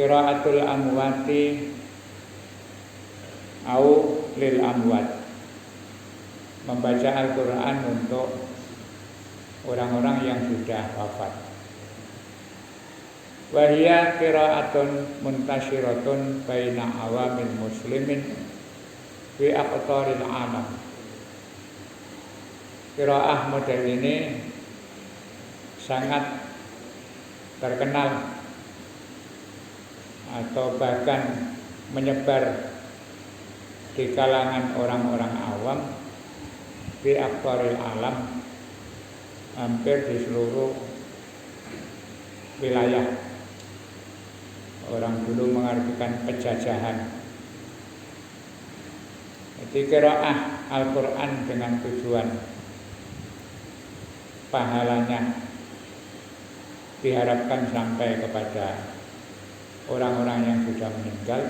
qiraatul amwati au lil amwat, membaca Al-Quran untuk orang-orang yang sudah wafat. Wahia qiraatun muntasyiratun baina awamil muslimin fi aqtaril alam. Qiraah model ini sangat terkenal atau bahkan menyebar di kalangan orang-orang awam fi aqtaril alam, hampir di seluruh wilayah. Orang dulu mengartikan penjajahan. Jadi qiraah Al-Quran dengan tujuan pahalanya diharapkan sampai kepada orang-orang yang sudah meninggal.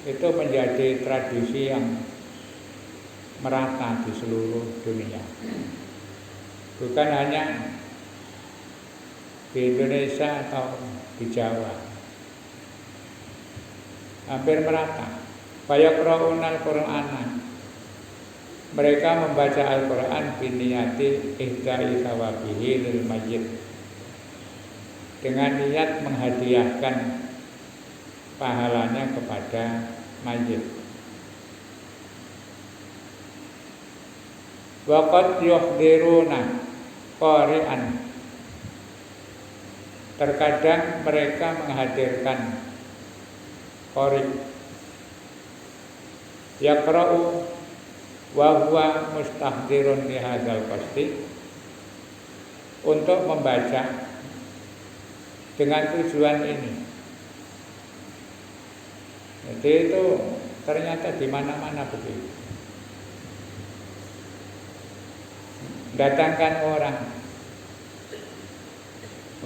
Itu menjadi tradisi yang merata di seluruh dunia. Bukan hanya di Indonesia atau di Jawa, hampir merata. Fayaqra'unal Qur'ana, mereka membaca Al-Quran biniyati ihda'i thawabihi lil mayyit, dengan niat menghadiahkan pahalanya kepada mayyit. Waqad yuhdiruna qari'an, terkadang mereka menghadirkan qari yaqra'u wa huwa mustahdirun li hadzal qasdi, untuk membaca dengan tujuan ini. Jadi itu ternyata di mana-mana begitu. Datangkan orang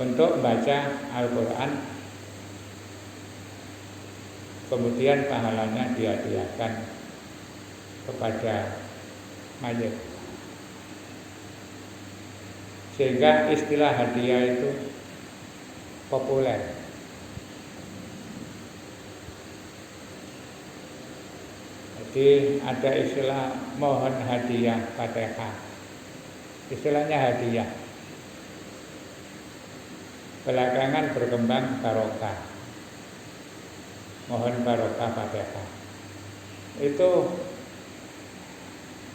untuk baca Al-Quran, kemudian pahalanya dihadiahkan kepada mayit. Sehingga istilah hadiah itu populer. Jadi ada istilah mohon hadiah Fatihah. Istilahnya hadiah. Belakangan berkembang barokah. Mohon barokah Fatihah. Itu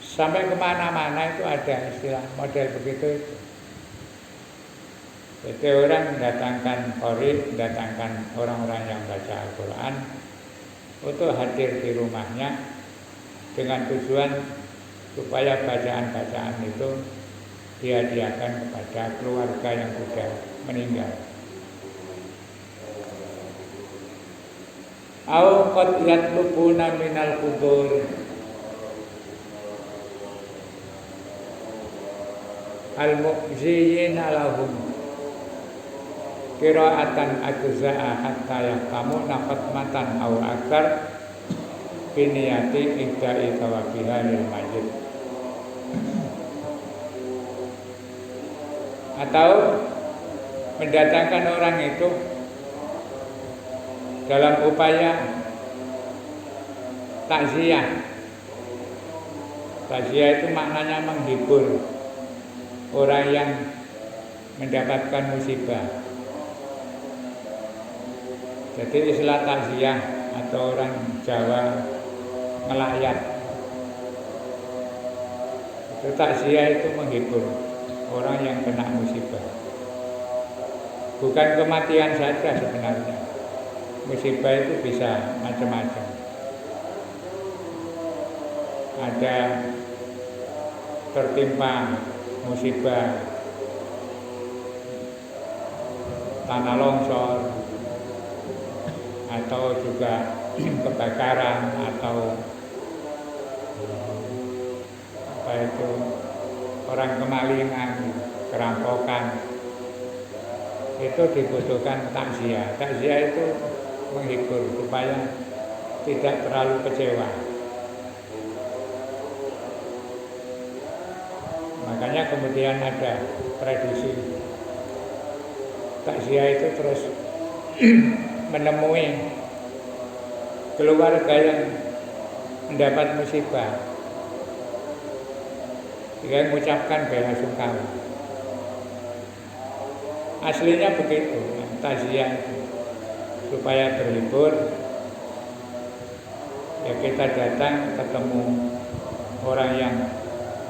sampai kemana-mana itu ada istilah model begitu itu. Jadi orang mendatangkan qari, mendatangkan orang-orang yang baca Al-Quran untuk hadir di rumahnya dengan tujuan supaya bacaan-bacaan itu dihadiahkan kepada keluarga yang sudah meninggal. Au qad yatlubuna minal qubur, al-mu'ziyina lahum qira'atan ajza'a hatta yaqamu naqatmatan aw aktsar biniyati ihda'i thawabiha lil mayyit. Atau mendatangkan orang itu dalam upaya takziah. Takziah itu maknanya menghibur orang yang mendapatkan musibah. Jadi istilah takziah atau orang Jawa ngelayat, itu takziah itu menghibur orang yang kena musibah. Bukan kematian saja sebenarnya. Musibah itu bisa macam-macam. Ada tertimpa musibah tanah longsor, atau juga kebakaran, atau apa itu, orang kemalingan, kerampokan. Itu dibutuhkan takziah. Takziah itu menghibur supaya tidak terlalu kecewa. Makanya kemudian ada tradisi takziah itu terus menemui keluarga yang mendapat musibah, dia mengucapkan bela sungkawa. Aslinya begitu, takziah supaya terhibur. Ya kita datang ketemu orang yang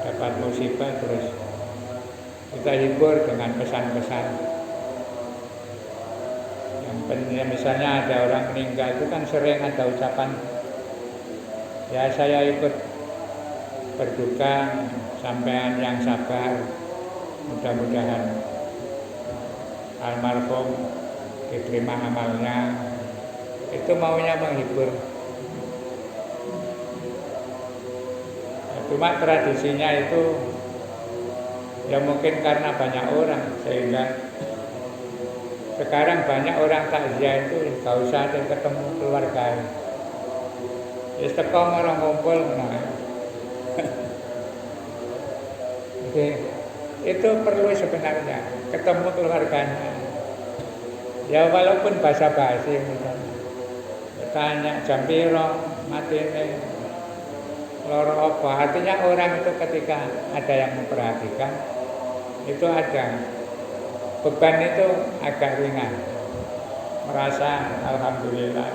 dapat musibah, terus kita hibur dengan pesan-pesan. Yang misalnya ada orang meninggal itu kan sering ada ucapan, ya saya ikut berduka, sampean yang sabar, mudah-mudahan almarhum diterima amalnya. Itu maunya menghibur. Cuma tradisinya itu ya mungkin karena banyak orang, sehingga sekarang banyak orang takziah itu gak usah ketemu keluarga. Ya teko orang ngumpul nah. Oke. Itu perlu sebenarnya ketemu keluarganya. Ya walaupun basa-basi misalnya. Tanya jam piro matine, loro apa. Artinya orang itu ketika ada yang memperhatikan, itu ada beban itu agak ringan. Merasa alhamdulillah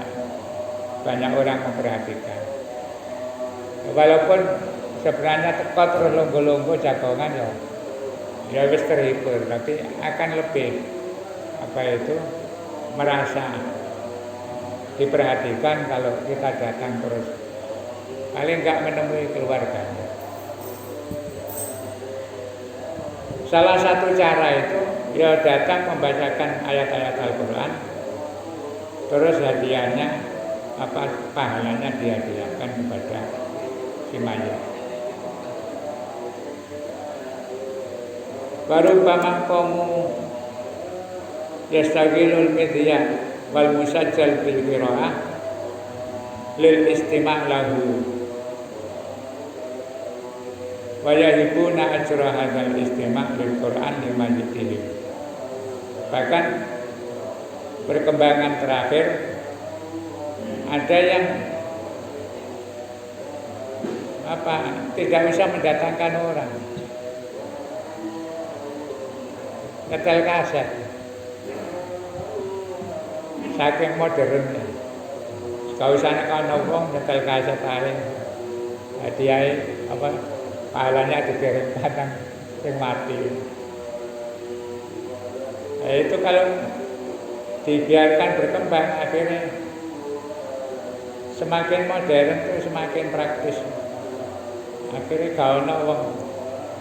banyak orang memperhatikan. Walaupun sebenarnya teko terus longgo-longgo jagongan ya wis terhibur, tapi akan lebih merasa diperhatikan kalau kita datang terus, paling enggak menemui keluarganya. Salah satu cara itu ya datang membacakan ayat-ayat Al-Quran, terus hadiahnya pahalanya dihadiahkan kepada si mayit. Baru pamangkomu yastagilul media wal musajjal bil qiraah lil istima' lahu wa yahibuna ajra hadzal istima' lil Qur'an limayitihim. Bahkan perkembangan terakhir ada yang tidak bisa mendatangkan orang, nyetel kaset, saking modernnya. Gak usah nek ana wong nyetel kaset ae, hadiah pahalanya dikirimkan nang sing mati. Nah, itu kalau dibiarkan berkembang, akhirnya semakin modern itu semakin praktis. Akhirnya gak ana wong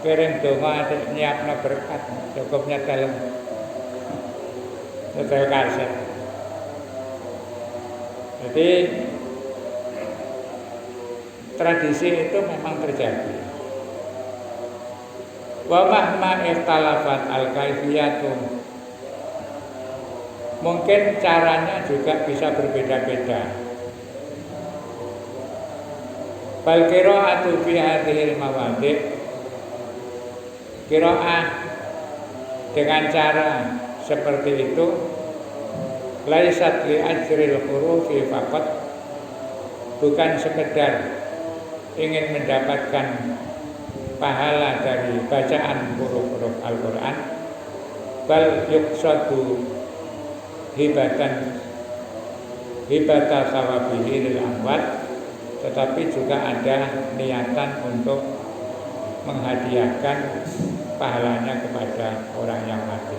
kirim donga nyiapno berkat, cukup nyetel kaset. Jadi tradisi itu memang terjadi. Wa mahma ikhtalafat al-kaifiyatu, mungkin caranya juga bisa berbeda-beda. Bal qira'atu fi hadhil mawadhi', qira'ah dengan cara seperti itu laisat li ajril hurufi faqat, bukan sekedar ingin mendapatkan pahala dari bacaan huruf-huruf Al-Quran, bal yuqsadu hibata sawabihi lil amwat, tetapi juga ada niatan untuk menghadiahkan pahalanya kepada orang yang mati.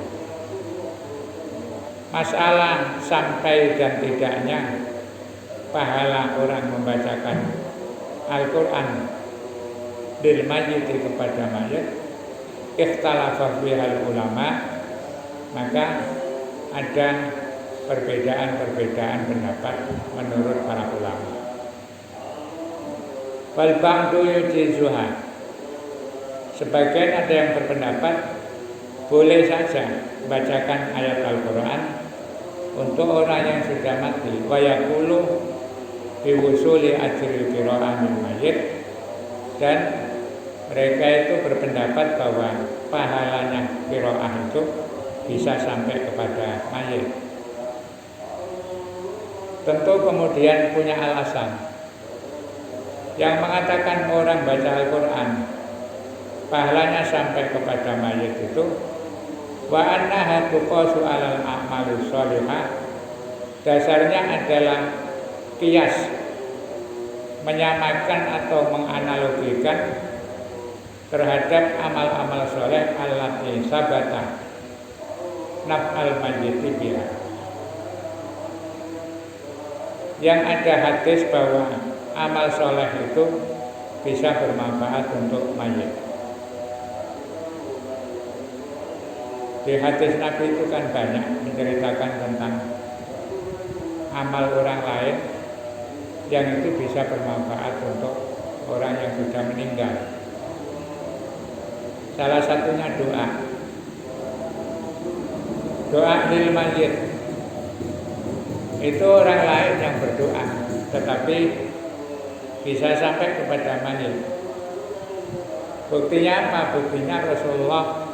Masalah sampai dan tidaknya pahala orang membacakan Al-Quran lil mayyit kepada mayit, ikhtalafa bihal ulama, maka ada perbedaan-perbedaan pendapat menurut para ulama. Wal ba'du yujizuha, sebagian ada yang berpendapat boleh saja bacakan ayat Al-Quran untuk orang yang sudah mati, wa yaqulu biwusuli ajril qira'ah min mayyit, dan mereka itu berpendapat bahwa pahalanya qira'ah itu bisa sampai kepada mayit. tentu kemudian punya alasan. Yang mengatakan orang baca Al-Quran pahalanya sampai kepada mayit itu wa annaha tuqasu 'alal a'malus shalihah, dasarnya adalah kias, menyamakan atau menganalogikan terhadap amal-amal soleh allati sabata naf'al mayyiti biha, yang ada hadis bahwa amal soleh itu bisa bermanfaat untuk mayit. Di hadis Nabi itu kan banyak menceritakan tentang amal orang lain yang itu bisa bermanfaat untuk orang yang sudah meninggal. Salah satunya doa lil mayyit. Itu orang lain yang berdoa, tetapi bisa sampai kepada mayit. Buktinya apa? Buktinya Rasulullah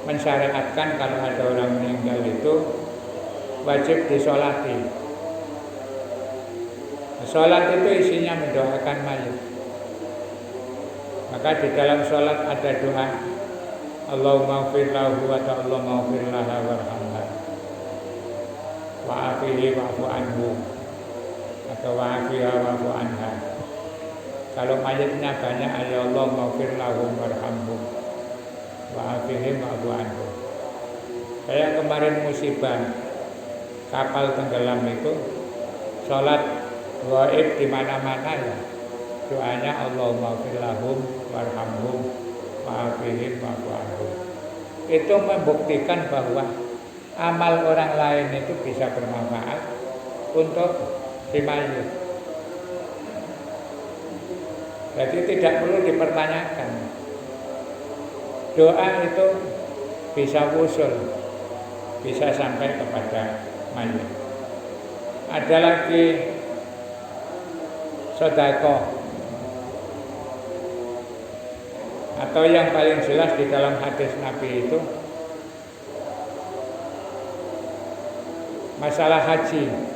mensyariatkan kalau ada orang meninggal itu wajib disolati. Sholat itu isinya mendoakan mayit. Maka di dalam sholat ada doa Allahumma ighfir lahu wa Allahumma ighfir laha warhamha wa'afihi wa'fu anhu atau wa'afiha wa'fu anha. Kalau mayitnya banyak, ya Allah maghfir lahum warhamhum wa'afihim wa'fu anhum. Kayak kemarin musibah kapal tenggelam itu, sholat gaib di mana-mana ya. Doanya Allahumma ighfir lahum warhamhum wa'afihim wa'fu anhum. Itu membuktikan bahwa amal orang lain itu bisa bermanfaat untuk si mayit. Jadi tidak perlu dipertanyakan. Doa itu bisa wusul, bisa sampai kepada mayit. Ada lagi sedekah, atau yang paling jelas di dalam hadis Nabi itu masalah haji.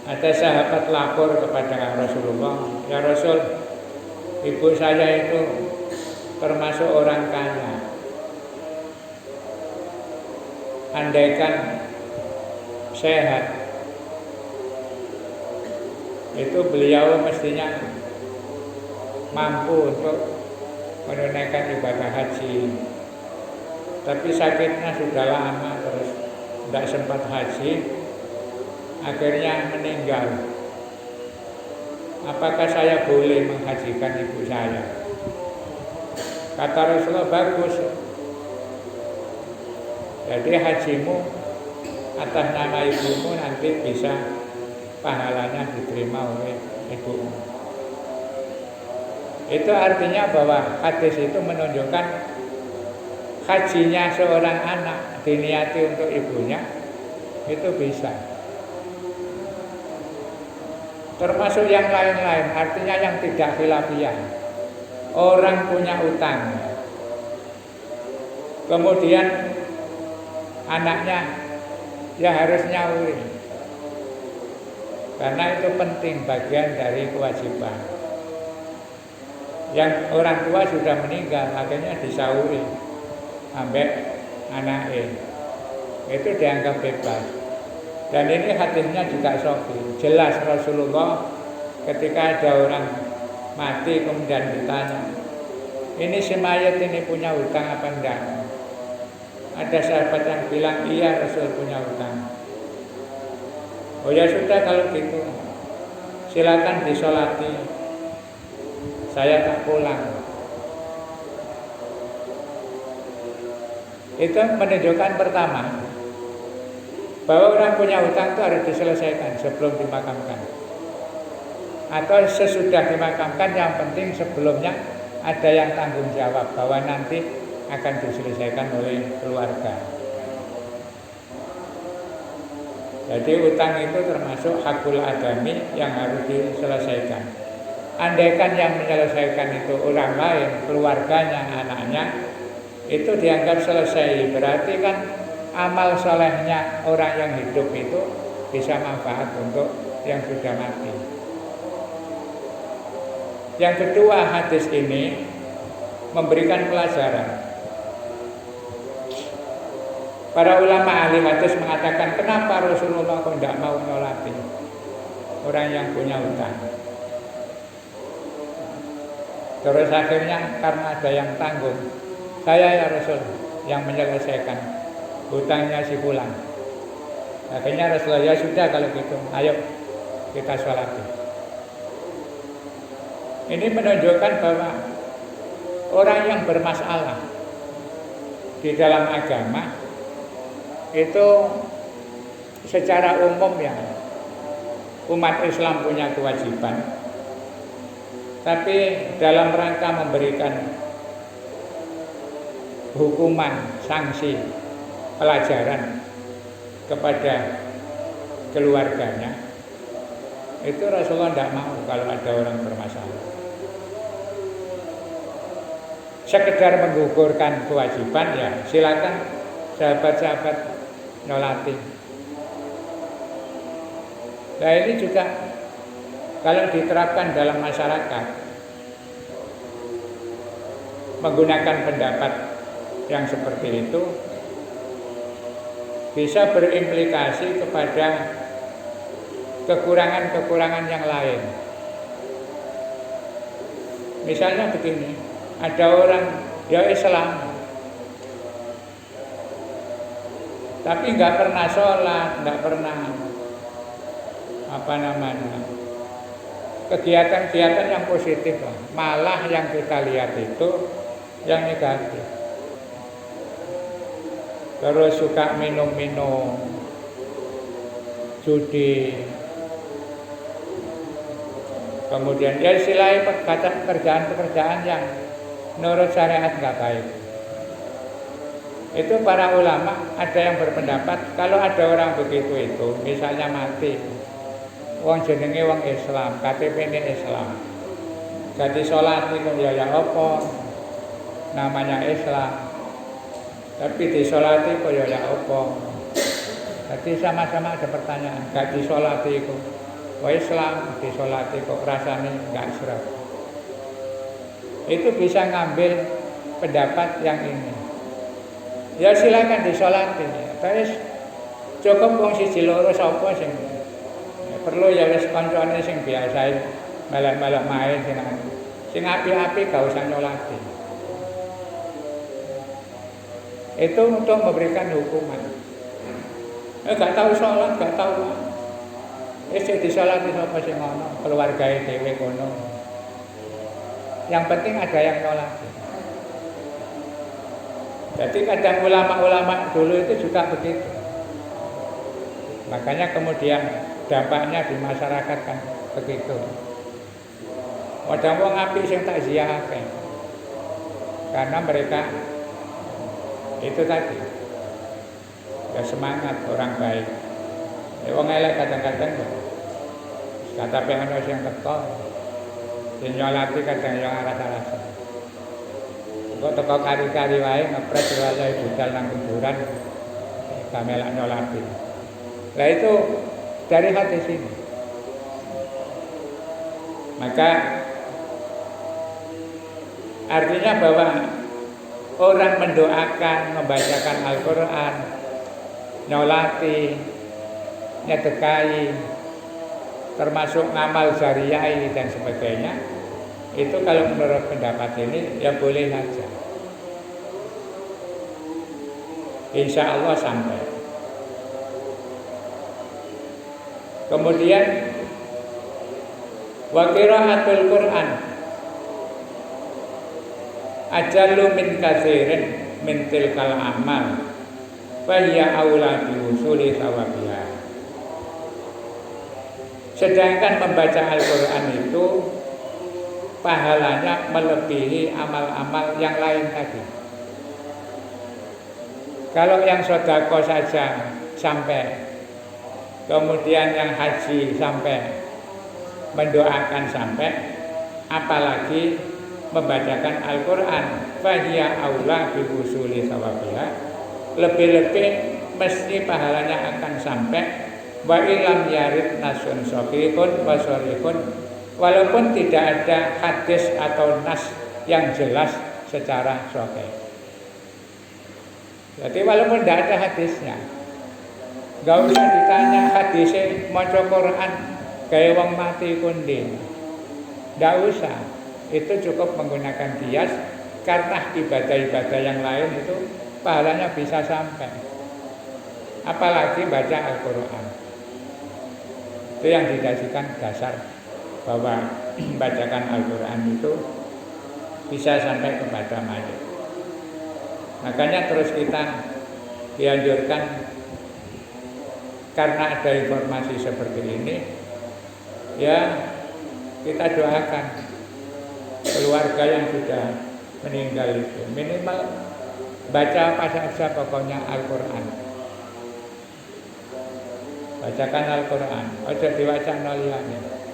Ada sahabat lapor kepada Rasulullah, ya Rasul, ibu saya itu termasuk orang kaya. Andaikan sehat, itu beliau mestinya mampu untuk menunaikan ibadah haji. Tapi sakitnya sudah lama, terus tidak sempat haji, akhirnya meninggal. Apakah saya boleh menghajikan ibu saya? Kata Rasulullah, bagus. Jadi hajimu atas nama ibumu nanti bisa pahalanya diterima oleh ibumu. Itu artinya bahwa hadis itu menunjukkan hajinya seorang anak diniati untuk ibunya itu bisa. Termasuk yang lain-lain, artinya yang tidak khilafiyah. Orang punya utang, kemudian anaknya ya harus nyauri, karena itu penting, bagian dari kewajiban. Yang orang tua sudah meninggal, akhirnya disauri ambek anaknya, itu dianggap bebas. Dan ini hadisnya juga sahih. Jelas Rasulullah ketika ada orang mati kemudian ditanya, ini si mayat ini punya hutang apa enggak? Ada sahabat yang bilang, iya Rasul punya hutang. Oh ya sudah kalau gitu, silakan disolati, saya tak pulang. Itu menunjukkan pertama bahwa orang punya hutang itu harus diselesaikan sebelum dimakamkan, atau sesudah dimakamkan. Yang penting sebelumnya ada yang tanggung jawab bahwa nanti akan diselesaikan oleh keluarga. Jadi hutang itu termasuk hakul adami yang harus diselesaikan. Andaikan yang menyelesaikan itu orang lain, keluarganya, anaknya, itu dianggap selesai. Berarti kan amal solehnya orang yang hidup itu bisa manfaat untuk yang sudah mati. Yang kedua, hadis ini memberikan pelajaran. Para ulama ahli hadis mengatakan, kenapa Rasulullah kok tidak mau nyolati orang yang punya hutang? Terus akhirnya karena ada yang tanggung, saya ya Rasul yang menyelesaikan hutangnya si fulan. Akhirnya Rasulullah, ya sudah kalau gitu, ayo kita sholati. Ini menunjukkan bahwa orang yang bermasalah di dalam agama itu secara umum ya umat Islam punya kewajiban, tapi dalam rangka memberikan hukuman, sanksi, pelajaran kepada keluarganya, itu Rasulullah tidak mau kalau ada orang bermasalah. Sekedar menggugurkan kewajiban, ya silakan sahabat-sahabat nyolati. Nah ini juga kalau diterapkan dalam masyarakat, menggunakan pendapat yang seperti itu bisa berimplikasi kepada kekurangan-kekurangan yang lain. Misalnya begini, ada orang dia Islam tapi nggak pernah sholat, nggak pernah kegiatan-kegiatan yang positif lah. Malah yang kita lihat itu yang negatif. Terus suka minum-minum, judi, kemudian ya istilahnya pekerjaan-pekerjaan yang menurut syariat nggak baik. Itu para ulama ada yang berpendapat kalau ada orang begitu itu, misalnya mati, wong jenenge wong Islam, KTP ini Islam, jadi sholat itu ya apa, namanya Islam, tapi disolati kok ya apa. Jadi sama-sama ada pertanyaan, gak disolati kok, Islam disolati kok rasanya gak seret. Itu bisa ngambil pendapat yang ini. Ya silakan disolati. Terus cukup wong siji loro sapa sing perlu ya wis kancane sing biasa melek-melek main sing api-api gak usah nyolati. Itu untuk memberikan hukuman. Gak tahu sholat, gak tahu. Disolati sapa sing ngono, keluargae dhewe kono. Yang penting ada yang nyolati. Jadi kadang ulama-ulama dulu itu juga begitu. Makanya kemudian dampaknya di masyarakat kan begitu. Padahal wong apik sing tak ziarahke. Karena mereka itu tadi ya semangat orang baik. Wong elek kadang-kadang kata pengen sing teko. Sing nyolati kadang yang rasa-rasa. Kok teko kari-kari wae ngepres wae budal nang kuburan gamelak nyolati. Nah itu dari hadis ini. Maka artinya bahwa orang mendoakan, membacakan Al-Quran, nyolati, nyedekai, termasuk ngamal jariyah dan sebagainya, itu kalau menurut pendapat ini ya boleh saja. Insya Allah sampai. Kemudian wa qiraatul Quran ajallu min katsirin min tilkal amal fa hiya aula bi usuli sawabiha. Sedangkan membaca Al-Quran itu pahalanya melebihi amal-amal yang lain tadi. Kalau yang sedekah saja sampai, kemudian yang haji sampai, mendoakan sampai, apalagi membacakan Al-Quran, fahiya aula bi usuli sawabiha, lebih-lebih mesti pahalanya akan sampai Wa ilam yarid nasun sahihun wa sharihun, walaupun tidak ada hadis atau nas yang jelas secara sahih. Jadi walaupun tidak ada hadisnya, gak usah ditanya hadisnya maca Quran kayak wong mati kundi, gak usah. Itu cukup menggunakan kias, karena ibadah-ibadah yang lain itu pahalanya bisa sampai. Apalagi baca Al-Quran. Itu yang dijadikan dasar bahwa bacakan Al-Quran itu bisa sampai kepada mayit. Makanya terus kita dianjurkan, karena ada informasi seperti ini, ya kita doakan keluarga yang sudah meninggal itu minimal baca apa saja pokoknya Al-Quran. Bacakan Al-Quran, ojo diwaca noliyane.